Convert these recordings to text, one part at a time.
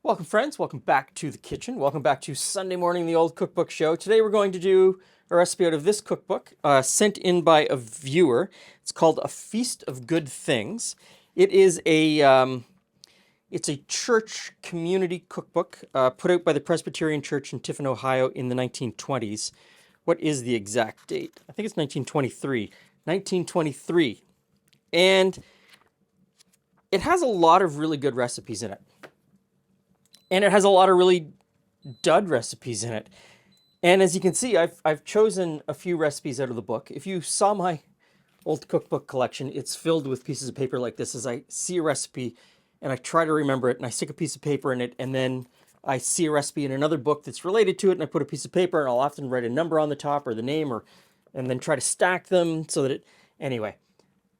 Welcome friends, welcome back to the kitchen. Welcome back to Sunday morning, the old cookbook show. Today we're going to do a recipe out of this cookbook sent in by a viewer. It's called A Feast of Good Things. It is it's a church community cookbook put out by the Presbyterian Church in Tiffin, Ohio in the 1920s. What is the exact date? I think it's 1923. 1923. And it has a lot of really good recipes in it. And it has a lot of really dud recipes in it. And as you can see, I've chosen a few recipes out of the book. If you saw my old cookbook collection, it's filled with pieces of paper like this. As I see a recipe and I try to remember it, and I stick a piece of paper in it, and then I see a recipe in another book that's related to it, and I put a piece of paper, and I'll often write a number on the top or the name, and then try to stack them so that it... Anyway,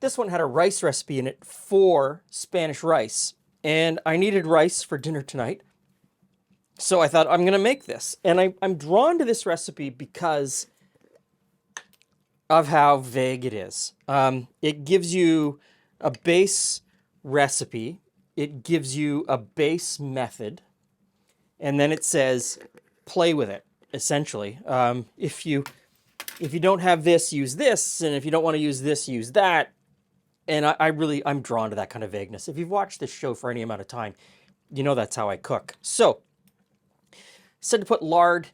this one had a rice recipe in it for Spanish rice. And I needed rice for dinner tonight. So I thought, I'm going to make this. And I'm drawn to this recipe because of how vague it is. It gives you a base recipe. It gives you a base method. And then it says, play with it, essentially. If you don't have this, use this. And if you don't want to use this, use that. And I'm drawn to that kind of vagueness. If you've watched this show for any amount of time, you know that's how I cook. So, said to put lard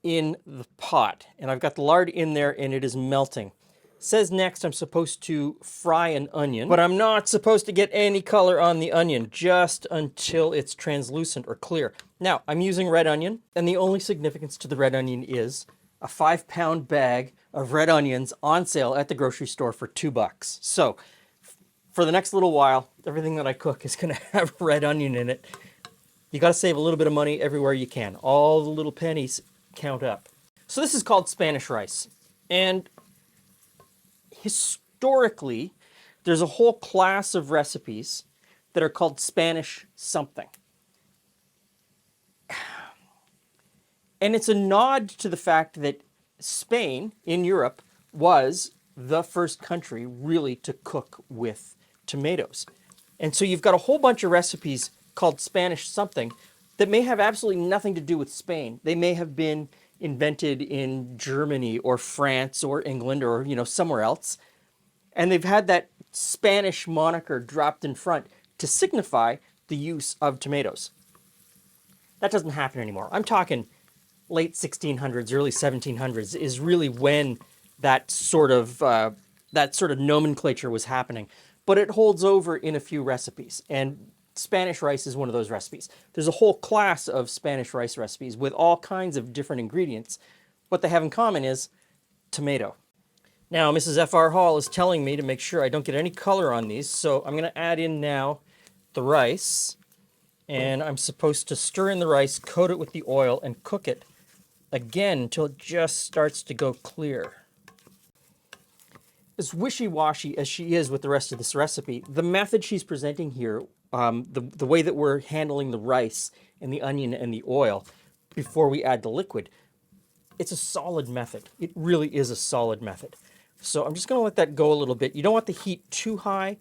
in the pot, and I've got the lard in there and it is melting. Says next I'm supposed to fry an onion, but I'm not supposed to get any color on the onion, just until it's translucent or clear. Now, I'm using red onion, and the only significance to the red onion is a 5-pound bag of red onions on sale at the grocery store for $2. So, for the next little while, everything that I cook is going to have red onion in it. You got to save a little bit of money everywhere you can. All the little pennies count up. So this is called Spanish rice. And historically, there's a whole class of recipes that are called Spanish something. And it's a nod to the fact that Spain in Europe was the first country really to cook with tomatoes. And so you've got a whole bunch of recipes called Spanish something that may have absolutely nothing to do with Spain. They may have been invented in Germany or France or England or, somewhere else. And they've had that Spanish moniker dropped in front to signify the use of tomatoes. That doesn't happen anymore. I'm talking late 1600s, early 1700s is really when that sort of nomenclature was happening. But it holds over in a few recipes, and Spanish rice is one of those recipes. There's a whole class of Spanish rice recipes with all kinds of different ingredients. What they have in common is tomato. Now, Mrs. F.R. Hall is telling me to make sure I don't get any color on these, so I'm going to add in now the rice, and I'm supposed to stir in the rice, coat it with the oil, and cook it again until it just starts to go clear. As wishy-washy as she is with the rest of this recipe, the method she's presenting here, the way that we're handling the rice and the onion and the oil before we add the liquid, it's a solid method. It really is a solid method. So I'm just going to let that go a little bit. You don't want the heat too high,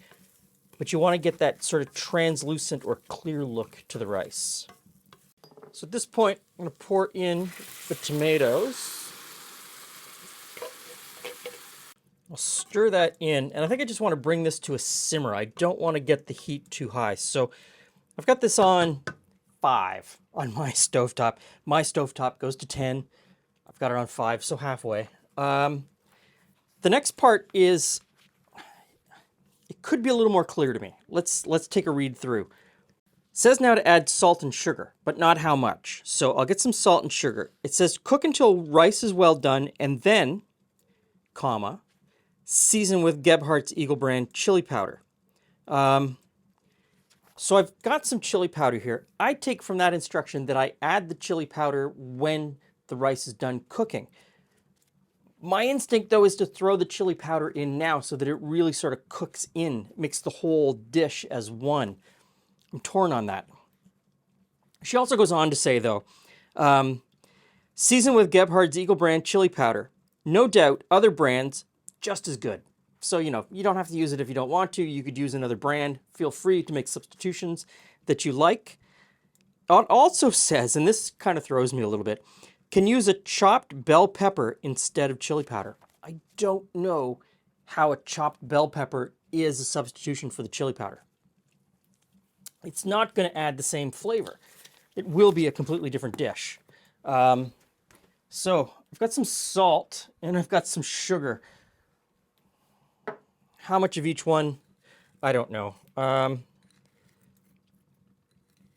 but you want to get that sort of translucent or clear look to the rice. So at this point, I'm going to pour in the tomatoes. I'll stir that in, and I think I just want to bring this to a simmer. I don't want to get the heat too high. So I've got this on 5 on my stovetop. My stovetop goes to 10. I've got it on 5, so halfway. The next part is, it could be a little more clear to me. Let's take a read through. It says now to add salt and sugar, but not how much. So I'll get some salt and sugar. It says cook until rice is well done, and then, comma, season with Gebhart's Eagle brand chili powder. So I've got some chili powder here. I take from that instruction that I add the chili powder when the rice is done cooking. My instinct, though, is to throw the chili powder in now so that it really sort of cooks in, makes the whole dish as one. I'm torn on that. She also goes on to say, though, season with Gebhard's Eagle brand chili powder. No doubt other brands just as good. So, you don't have to use it if you don't want to. You could use another brand. Feel free to make substitutions that you like. It also says, and this kind of throws me a little bit, can use a chopped bell pepper instead of chili powder. I don't know how a chopped bell pepper is a substitution for the chili powder. It's not going to add the same flavor. It will be a completely different dish. So I've got some salt and I've got some sugar. How much of each one? I don't know.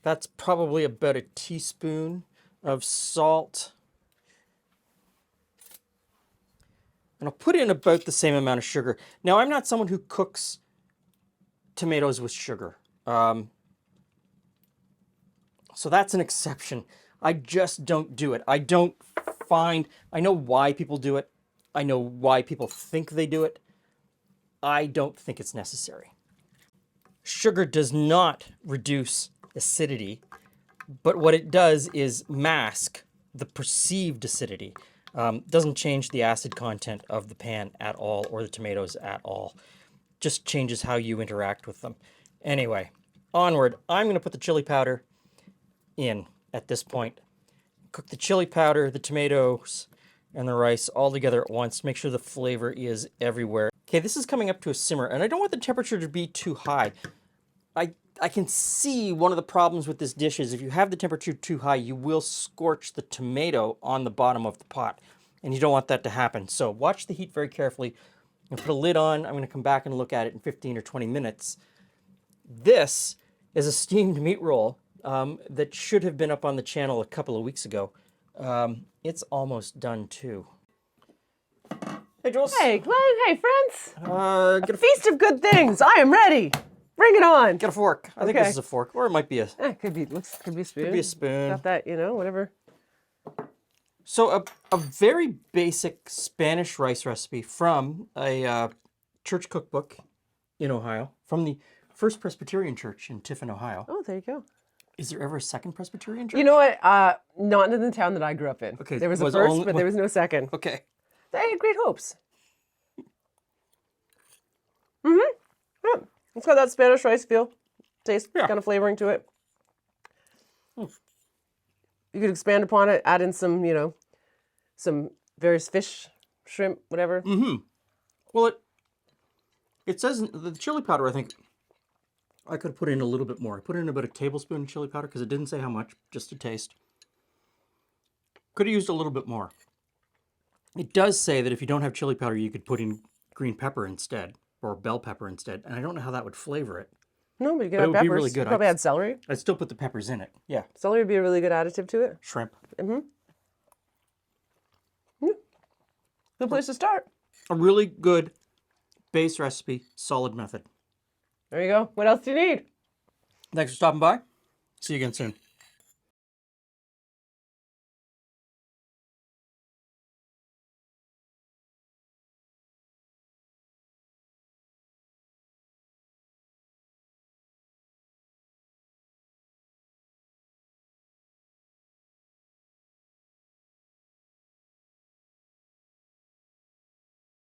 That's probably about a teaspoon of salt. And I'll put in about the same amount of sugar. Now, I'm not someone who cooks tomatoes with sugar. So that's an exception. I just don't do it. I know why people do it. I know why people think they do it. I don't think it's necessary. Sugar does not reduce acidity, but what it does is mask the perceived acidity. Doesn't change the acid content of the pan at all or the tomatoes at all. Just changes how you interact with them. Anyway, onward. I'm going to put the chili powder in at this point. Cook the chili powder, the tomatoes, and the rice all together at once. Make sure the flavor is everywhere. Okay, this is coming up to a simmer, and I don't want the temperature to be too high. I can see one of the problems with this dish is if you have the temperature too high, you will scorch the tomato on the bottom of the pot, and you don't want that to happen. So watch the heat very carefully. I'm going to put a lid on. I'm going to come back and look at it in 15 or 20 minutes. This is a steamed meat roll that should have been up on the channel a couple of weeks ago. It's almost done too. Hey, Jules. Hey, Glenn. Hey, friends. Get a feast of good things. I am ready. Bring it on. Get a fork. I think this is a fork, or it might be a. Could be a spoon. Could be a spoon. Got that, whatever. So a very basic Spanish rice recipe from a church cookbook in Ohio, from the First Presbyterian Church in Tiffin, Ohio. Oh, there you go. Is there ever a second Presbyterian church? You know what? Not in the town that I grew up in. Okay, there was a first, but there was no second. Okay. They had great hopes. Mm-hmm. Yeah. It's got that Spanish rice feel, taste, kind of flavoring to it. You could expand upon it, add in some, some various fish, shrimp, whatever. Mm-hmm. Well, it says the chili powder, I think, I could put in a little bit more. I put in about a tablespoon of chili powder because it didn't say how much, just to taste. Could have used a little bit more. It does say that if you don't have chili powder, you could put in green pepper instead, or bell pepper instead, and I don't know how that would flavor it. No, but you could add peppers. Be really good. You probably add celery. I'd still put the peppers in it, yeah. Celery would be a really good additive to it. Shrimp. Mm-hmm. Good place to start. A really good base recipe, solid method. There you go. What else do you need? Thanks for stopping by. See you again soon.